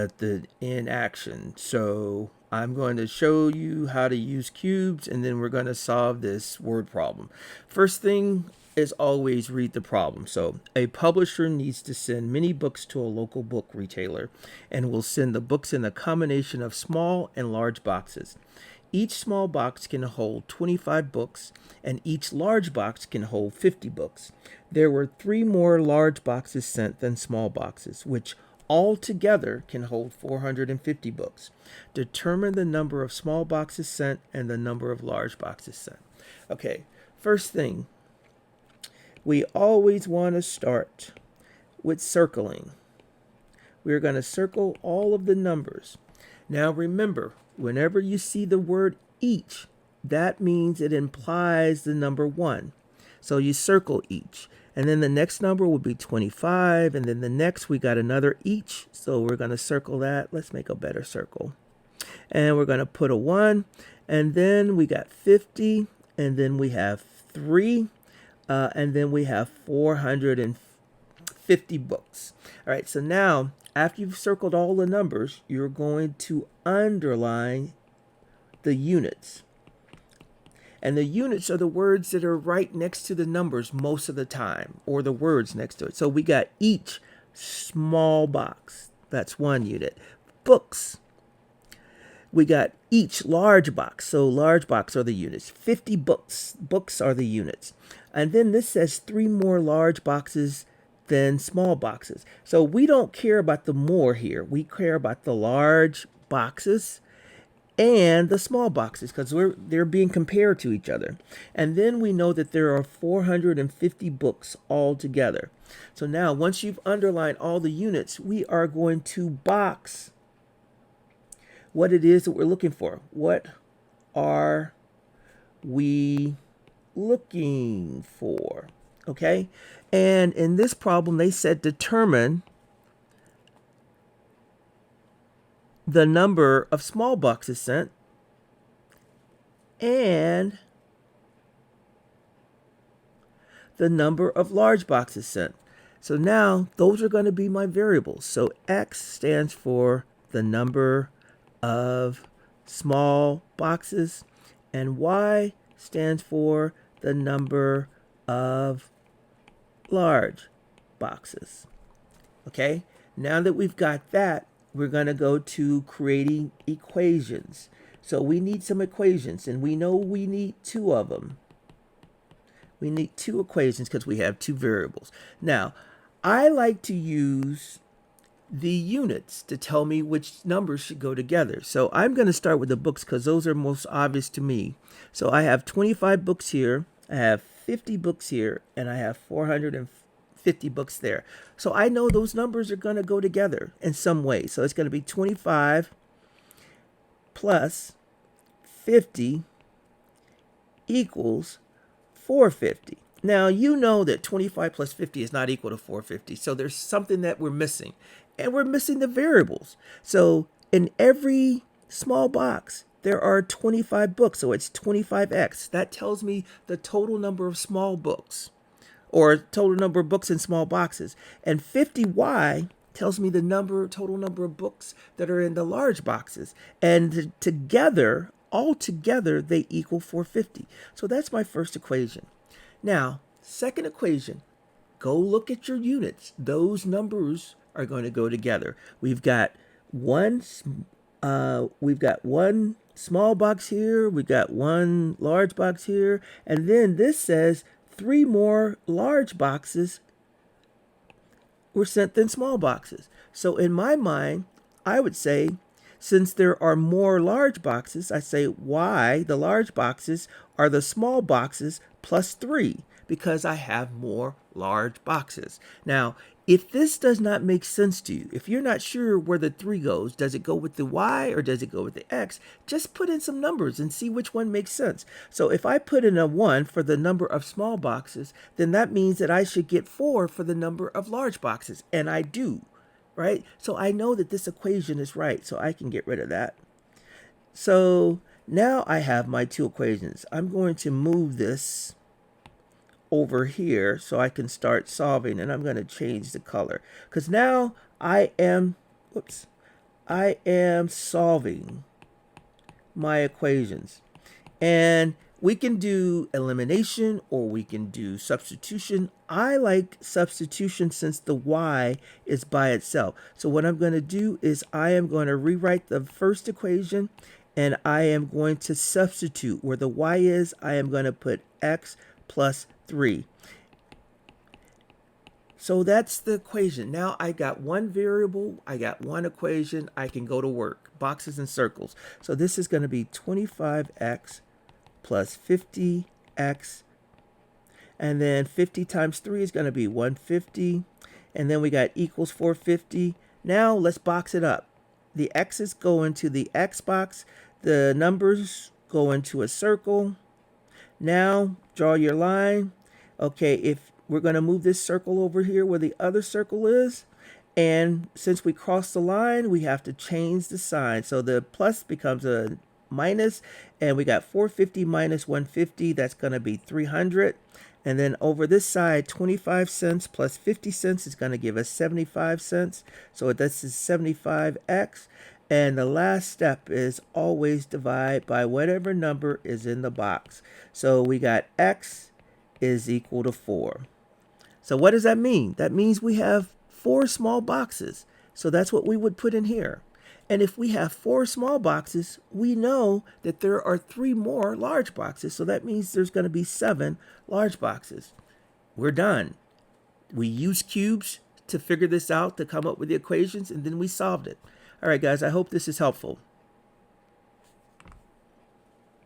method in action. So I'm going to show you how to use cubes, and then we're going to solve this word problem. First thing is always read the problem. So a publisher needs to send many books to a local book retailer and will send the books in a combination of small and large boxes. Each small box can hold 25 books, and each large box can hold 50 books. There were 3 more large boxes sent than small boxes, which altogether can hold 450 books. Determine the number of small boxes sent and the number of large boxes sent. Okay, first thing, we always want to start with circling. We're going to circle all of the numbers. Now remember, whenever you see the word each, that means it implies the number 1. So you circle each. And then the next number will be 25. And then the next, we got another each. So we're going to circle that. Let's make a better circle. And we're going to put a 1. And then we got 50. And then we have 3. And then we have 450 books. All right, so now, after you've circled all the numbers, you're going to underline the units. And the units are the words that are right next to the numbers most of the time, or the words next to it. So we got each small box. That's 1 unit. Books. We got each large box. So large box are the units. 50 books. Books are the units. And then this says 3 more large boxes than small boxes. So we don't care about the more here. We care about the large boxes and the small boxes because they're being compared to each other. And then we know that there are 450 books altogether. So now once you've underlined all the units, we are going to box what it is that we're looking for. What are we looking for? Okay? And in this problem, they said determine the number of small boxes sent and the number of large boxes sent. So now those are going to be my variables. So X stands for the number of small boxes and Y stands for the number of large boxes. Okay, now that we've got that, we're going to go to creating equations. So we need some equations, and we know we need 2 of them. We need 2 equations because we have 2 variables. Now, I like to use the units to tell me which numbers should go together. So I'm going to start with the books because those are most obvious to me. So I have 25 books here, I have 50 books here, and I have 450 books there. So I know those numbers are going to go together in some way. So it's going to be 25 plus 50 equals 450. Now, you know that 25 plus 50 is not equal to 450. So there's something that we're missing. And we're missing the variables. So in every small box, there are 25 books. So it's 25x. That tells me the total number of small books, or total number of books in small boxes. And 50y tells me the total number of books that are in the large boxes. And together, all together, they equal 450. So that's my first equation. Now, second equation, go look at your units. Those numbers are going to go together. We've got one small box here, we've got 1 large box here, and then this says 3 more large boxes were sent than small boxes. So in my mind, I would say, since there are more large boxes, I say Y, the large boxes, are the small boxes plus 3 because I have more large boxes. Now, if this does not make sense to you, if you're not sure where the 3 goes, does it go with the Y or does it go with the X? Just put in some numbers and see which one makes sense. So if I put in a 1 for the number of small boxes, then that means that I should get 4 for the number of large boxes. And I do, right? So I know that this equation is right, so I can get rid of that. So now I have my 2 equations. I'm going to move this over here so I can start solving, and I'm going to change the color because now I am I am solving my equations. And we can do elimination or we can do substitution. I like substitution since the y is by itself. So what I'm going to do is I am going to rewrite the first equation and I am going to substitute. Where the y is, I am going to put x plus 3. So that's the equation. Now I got one variable, I got one equation, I can go to work. Boxes and circles. So this is going to be 25x plus 50x, and then 50 times 3 is going to be 150, and then we got equals 450. Now let's box it up. The x's go into the x box, the numbers go into a circle. Now draw your line. Okay, if we're going to move this circle over here where the other circle is, and since we crossed the line, we have to change the sign. So the plus becomes a minus, and we got 450 minus 150, that's going to be 300. And then over this side, 25 cents plus 50 cents is going to give us 75 cents. So this is 75x. And the last step is always divide by whatever number is in the box. So we got x is equal to 4. So what does that mean? That means we have 4 small boxes. So that's what we would put in here. And if we have 4 small boxes, we know that there are 3 more large boxes. So that means there's going to be 7 large boxes. We're done. We used cubes to figure this out, to come up with the equations, and then we solved it. All right, guys, I hope this is helpful.